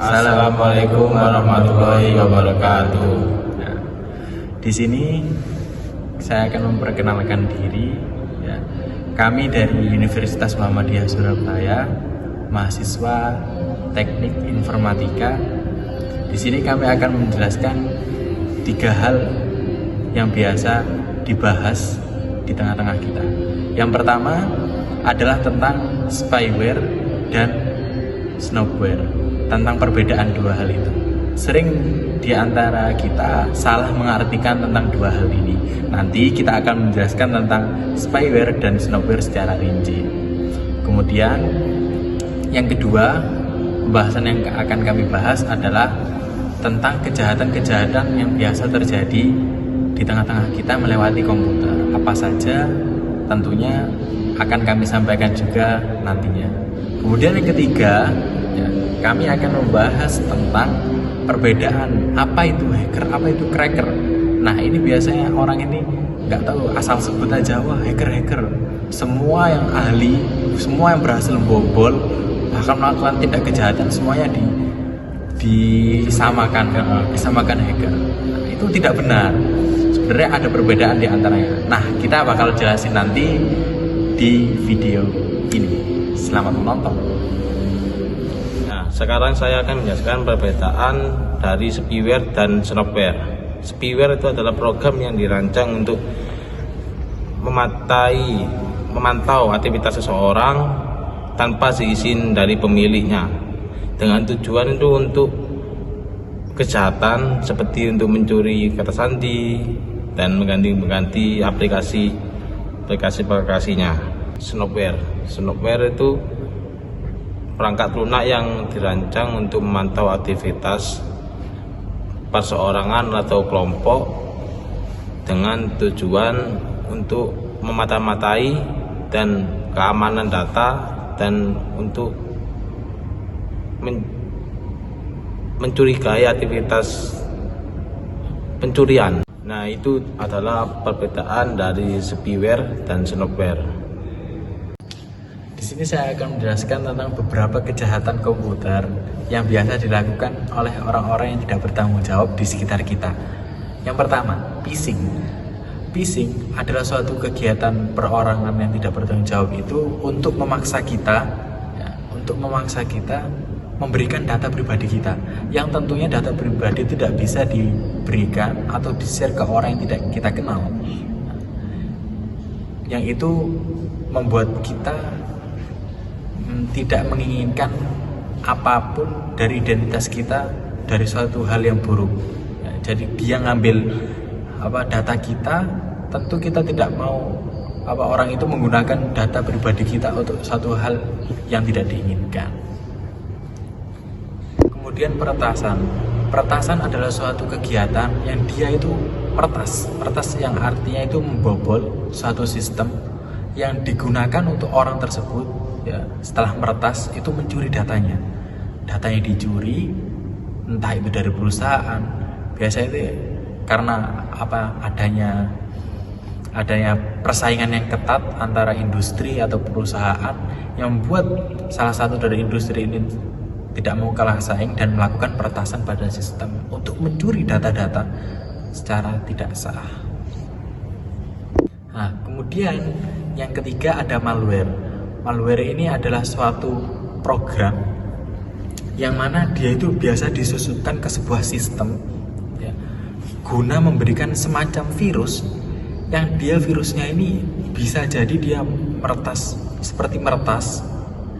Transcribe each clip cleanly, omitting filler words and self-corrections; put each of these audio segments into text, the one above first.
Assalamualaikum warahmatullahi wabarakatuh. Nah, di sini saya akan memperkenalkan diri. Ya. Kami dari Universitas Muhammadiyah Surabaya, mahasiswa Teknik Informatika. Di sini kami akan menjelaskan 3 hal yang biasa dibahas di tengah-tengah kita. Yang pertama adalah tentang spyware dan snowware, tentang perbedaan 2 hal itu. Sering di antara kita salah mengartikan tentang 2 hal ini. Nanti kita akan menjelaskan tentang spyware dan snowware secara rinci. Kemudian yang kedua, pembahasan yang akan kami bahas adalah tentang kejahatan-kejahatan yang biasa terjadi di tengah-tengah kita melewati komputer. Apa saja tentunya akan kami sampaikan juga nantinya. Kemudian yang ketiga, kami akan membahas tentang perbedaan apa itu hacker, apa itu cracker. Nah, ini biasanya orang ini nggak tahu, asal sebut aja, wah hacker. Semua yang ahli, semua yang berhasil membobol, bahkan melakukan tindak kejahatan, semuanya disamakan hacker. Nah, itu tidak benar. Sebenarnya ada perbedaan di antaranya. Nah, kita bakal jelasin nanti di video ini. Selamat menonton. Nah, sekarang saya akan menjelaskan perbedaan dari spyware dan snowware. Spyware itu adalah program yang dirancang untuk memantau aktivitas seseorang tanpa seizin dari pemiliknya, dengan tujuan itu untuk kejahatan seperti untuk mencuri kata sandi dan mengganti aplikasinya. Snowware itu perangkat lunak yang dirancang untuk memantau aktivitas perseorangan atau kelompok dengan tujuan untuk memata-matai dan keamanan data dan untuk mencurigai aktivitas pencurian. Nah, itu adalah perbedaan dari spyware dan snowware. Di sini saya akan menjelaskan tentang beberapa kejahatan komputer yang biasa dilakukan oleh orang-orang yang tidak bertanggung jawab di sekitar kita. Yang pertama, phishing. Phishing adalah suatu kegiatan perorangan yang tidak bertanggung jawab itu untuk memaksa kita memberikan data pribadi kita, yang tentunya data pribadi tidak bisa diberikan atau di-share ke orang yang tidak kita kenal. Yang itu membuat kita tidak menginginkan apapun dari identitas kita dari suatu hal yang buruk. Jadi dia ngambil data kita, tentu kita tidak mau orang itu menggunakan data pribadi kita untuk suatu hal yang tidak diinginkan. Kemudian peretasan adalah suatu kegiatan yang dia itu meretas yang artinya itu membobol suatu sistem yang digunakan untuk orang tersebut. Ya, setelah meretas itu mencuri datanya dicuri, entah itu dari perusahaan. Biasanya itu karena adanya persaingan yang ketat antara industri atau perusahaan yang membuat salah satu dari industri ini tidak mau kalah saing dan melakukan peretasan pada sistem untuk mencuri data-data secara tidak sah. Nah, kemudian yang ketiga ada malware. Malware ini adalah suatu program yang mana dia itu biasa disusupkan ke sebuah sistem, ya, guna memberikan semacam virus yang virusnya ini bisa jadi dia meretas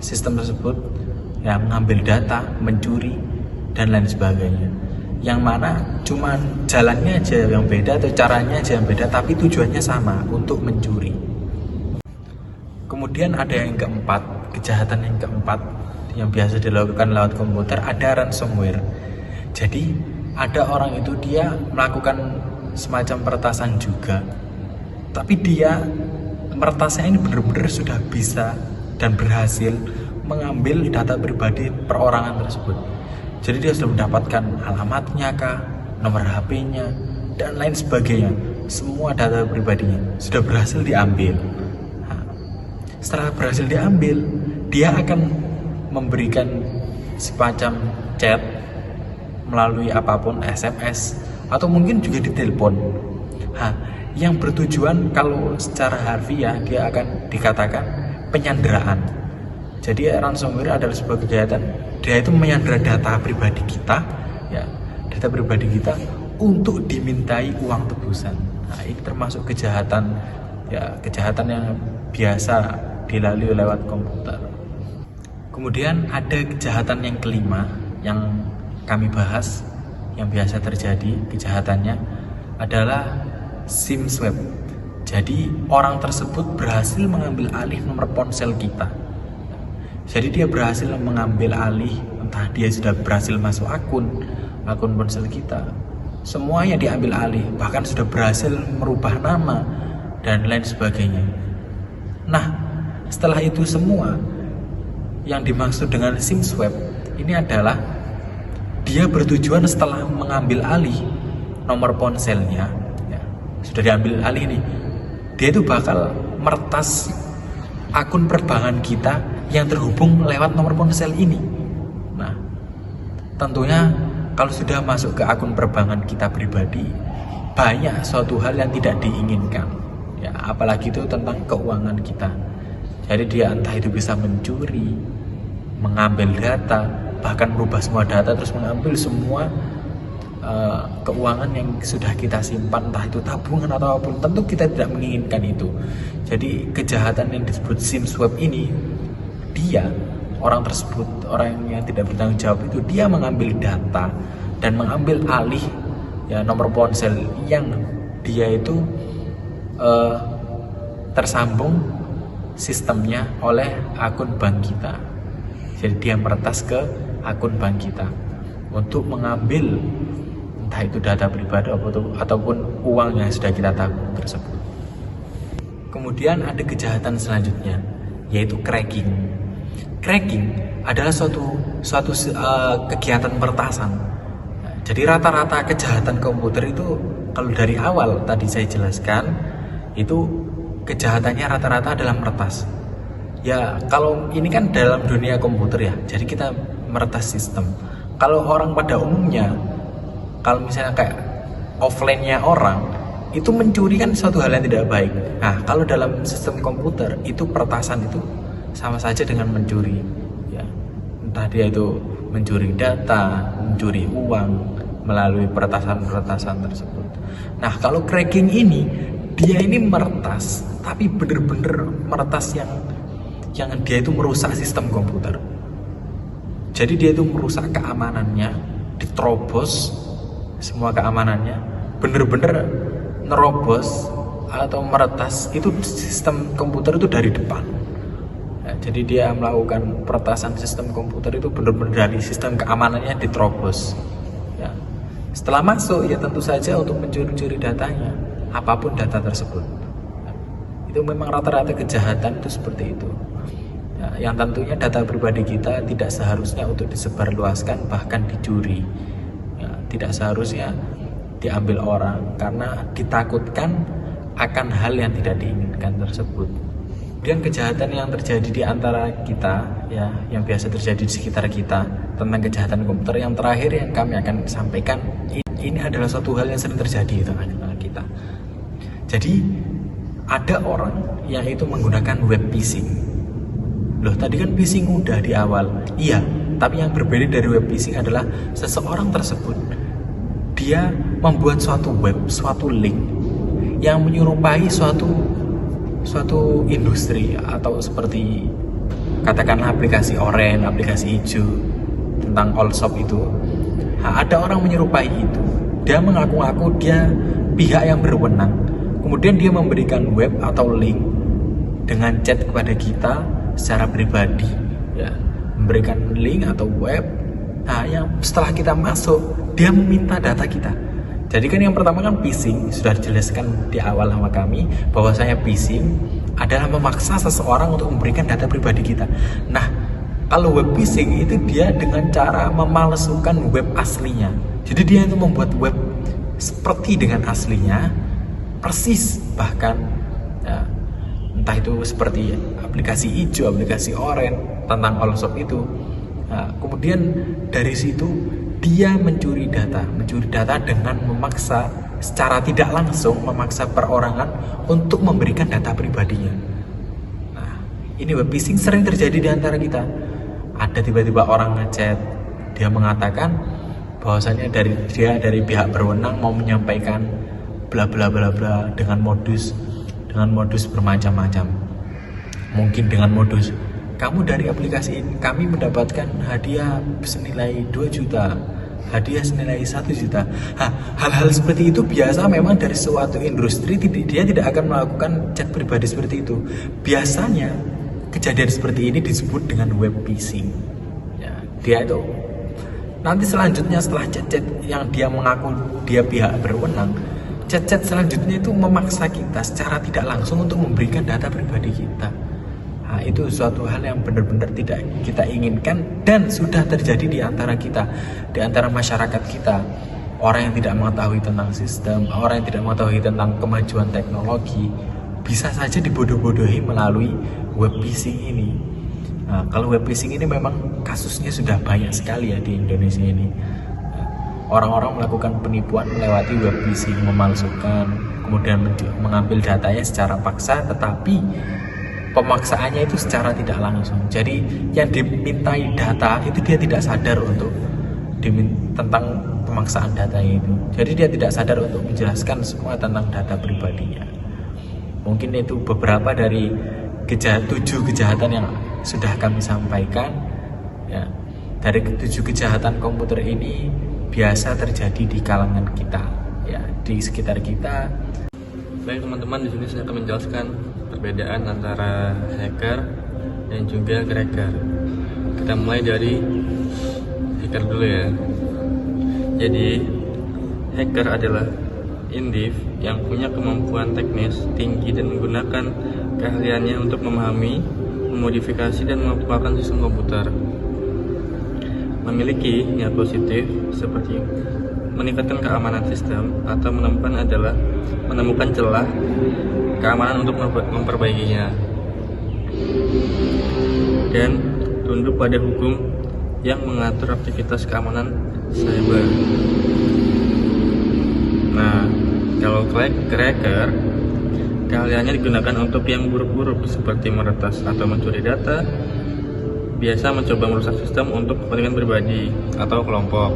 sistem tersebut, ya, mengambil data, mencuri dan lain sebagainya. Yang mana cuman jalannya aja yang beda atau caranya aja yang beda, tapi tujuannya sama, untuk mencuri. Kemudian ada yang keempat, kejahatan yang keempat yang biasa dilakukan lewat komputer, ada ransomware. Jadi ada orang itu dia melakukan semacam peretasan juga, tapi dia meretasnya ini benar-benar sudah bisa dan berhasil mengambil data pribadi perorangan tersebut. Jadi dia sudah mendapatkan alamatnya kah, nomor HP-nya dan lain sebagainya. Semua data pribadinya sudah berhasil diambil. Setelah berhasil diambil, dia akan memberikan semacam chat melalui apapun, SMS atau mungkin juga di telepon. Yang bertujuan kalau secara harfiah dia akan dikatakan penyanderaan. Jadi ransomware adalah sebuah kejahatan, dia itu menyandera data pribadi kita, ya, data pribadi kita untuk dimintai uang tebusan. Ini termasuk kejahatan, ya, kejahatan yang biasa dilalui lewat komputer. Kemudian ada kejahatan yang kelima yang kami bahas, yang biasa terjadi kejahatannya adalah SIM swap. Jadi orang tersebut berhasil mengambil alih nomor ponsel kita. Jadi dia berhasil mengambil alih, entah dia sudah berhasil masuk akun ponsel kita, semuanya diambil alih, bahkan sudah berhasil merubah nama dan lain sebagainya. Nah, setelah itu semua, yang dimaksud dengan SIM swap ini adalah dia bertujuan setelah mengambil alih nomor ponselnya, ya, sudah diambil alih nih, dia itu bakal meretas akun penerbangan kita yang terhubung lewat nomor ponsel ini. Nah, tentunya kalau sudah masuk ke akun penerbangan kita pribadi, banyak suatu hal yang tidak diinginkan, ya, apalagi itu tentang keuangan kita. Jadi dia entah itu bisa mencuri, mengambil data, bahkan merubah semua data, terus mengambil semua keuangan yang sudah kita simpan, entah itu tabungan atau apapun. Tentu kita tidak menginginkan itu. Jadi kejahatan yang disebut SIM swap ini, dia, orang tersebut, orang yang tidak bertanggung jawab itu, dia mengambil data dan mengambil alih, ya, nomor ponsel yang dia itu tersambung sistemnya oleh akun bank kita. Jadi dia meretas ke akun bank kita untuk mengambil entah itu data pribadi ataupun uang yang sudah kita tabung tersebut. Kemudian ada kejahatan selanjutnya, yaitu cracking. Cracking adalah suatu kegiatan peretasan. Jadi rata-rata kejahatan komputer itu, kalau dari awal tadi saya jelaskan, itu kejahatannya rata-rata adalah meretas. Ya, kalau ini kan dalam dunia komputer ya, jadi kita meretas sistem. Kalau orang pada umumnya, kalau misalnya kayak offline-nya orang, itu mencuri kan suatu hal yang tidak baik. Nah, kalau dalam sistem komputer, itu peretasan itu sama saja dengan mencuri, ya. Entah dia itu mencuri data, mencuri uang melalui peretasan tersebut. Nah, kalau cracking ini, dia ini meretas, tapi benar-benar meretas yang dia itu merusak sistem komputer. Jadi dia itu merusak keamanannya, diterobos semua keamanannya, benar-benar nerobos atau meretas itu sistem komputer itu dari depan. Ya, jadi dia melakukan peretasan sistem komputer itu benar-benar dari sistem keamanannya diterobos. Ya. Setelah masuk, ya tentu saja untuk mencuri-curi datanya, apapun data tersebut. Ya. Itu memang rata-rata kejahatan itu seperti itu. Ya, yang tentunya data pribadi kita tidak seharusnya untuk disebarluaskan, bahkan dicuri. Ya, tidak seharusnya diambil orang karena ditakutkan akan hal yang tidak diinginkan tersebut. Kemudian kejahatan yang terjadi di antara kita, ya, yang biasa terjadi di sekitar kita tentang kejahatan komputer, yang terakhir yang kami akan sampaikan, ini adalah suatu hal yang sering terjadi di tengah-tengah kita. Jadi ada orang yang itu menggunakan web phishing. Loh, tadi kan phishing udah di awal. Iya, tapi yang berbeda dari web phishing adalah seseorang tersebut dia membuat suatu web, suatu link yang menyerupai suatu industri, atau seperti katakanlah aplikasi oranye, aplikasi hijau tentang all shop itu. Nah, ada orang menyerupai itu. Dia mengaku-ngaku dia pihak yang berwenang. Kemudian dia memberikan web atau link dengan chat kepada kita secara pribadi, ya, memberikan link atau web. Nah, yang setelah kita masuk, dia meminta data kita. Jadi kan yang pertama kan phishing, sudah dijelaskan di awal sama kami bahwasanya phishing adalah memaksa seseorang untuk memberikan data pribadi kita. Nah, kalau web phishing itu dia dengan cara memalsukan web aslinya. Jadi dia itu membuat web seperti dengan aslinya, persis, bahkan ya, entah itu seperti aplikasi hijau, aplikasi oranye tentang all shop itu. Nah, kemudian dari situ dia mencuri data dengan memaksa secara tidak langsung, memaksa perorangan untuk memberikan data pribadinya. Nah, ini web phishing sering terjadi di antara kita. Ada tiba-tiba orang ngechat, dia mengatakan bahwasanya dari pihak berwenang mau menyampaikan bla bla bla bla dengan modus bermacam-macam. Mungkin dengan modus, kamu dari aplikasi ini kami mendapatkan hadiah senilai 2 juta, hadiah senilai 1 juta. Hal-hal seperti itu biasa memang dari suatu industri, dia tidak akan melakukan chat pribadi seperti itu. Biasanya kejadian seperti ini disebut dengan web phishing. Ya, dia itu nanti selanjutnya setelah chat-chat yang dia mengaku dia pihak berwenang, chat-chat selanjutnya itu memaksa kita secara tidak langsung untuk memberikan data pribadi kita. Nah, itu suatu hal yang benar-benar tidak kita inginkan dan sudah terjadi di antara kita, di antara masyarakat kita. Orang yang tidak mengetahui tentang sistem, orang yang tidak mengetahui tentang kemajuan teknologi, bisa saja dibodoh-bodohi melalui web phishing ini. Nah, kalau web phishing ini memang kasusnya sudah banyak sekali ya di Indonesia ini. Orang-orang melakukan penipuan melewati web phishing, memalsukan, kemudian mengambil datanya secara paksa, tetapi pemaksaannya itu secara tidak langsung. Jadi yang dimintai data itu dia tidak sadar untuk tentang pemaksaan data itu. Jadi dia tidak sadar untuk menjelaskan semua tentang data pribadinya. Mungkin itu beberapa dari 7 kejahatan yang sudah kami sampaikan. Ya, dari 7 kejahatan komputer ini biasa terjadi di kalangan kita, ya, di sekitar kita. Baik teman-teman, di sini saya akan menjelaskan perbedaan antara hacker dan juga cracker. Kita mulai dari hacker dulu ya. Jadi hacker adalah indiv yang punya kemampuan teknis tinggi dan menggunakan keahliannya untuk memahami, memodifikasi dan memanfaatkan sistem komputer. Memiliki niat positif seperti meningkatkan keamanan sistem atau menemukan celah keamanan untuk memperbaikinya, dan tunduk pada hukum yang mengatur aktivitas keamanan cyber. Nah, kalau cracker, keahliannya digunakan untuk yang buruk-buruk seperti meretas atau mencuri data, biasa mencoba merusak sistem untuk kepentingan pribadi atau kelompok,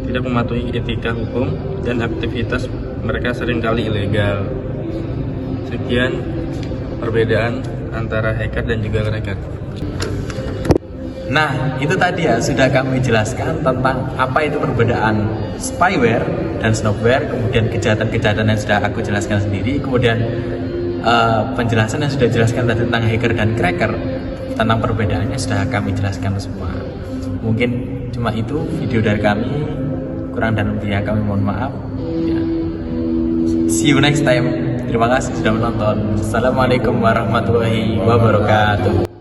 tidak mematuhi etika hukum, dan aktivitas mereka seringkali ilegal. Sekian perbedaan antara hacker dan juga cracker. Nah, itu tadi ya sudah kami jelaskan tentang apa itu perbedaan spyware dan snowware, kemudian kejahatan-kejahatan yang sudah aku jelaskan sendiri, kemudian penjelasan yang sudah dijelaskan tadi tentang hacker dan cracker, tentang perbedaannya sudah kami jelaskan semua. Mungkin cuma itu video dari kami, kurang dan lebihnya kami mohon maaf ya. See you next time. Terima kasih sudah menonton. Assalamualaikum warahmatullahi wabarakatuh.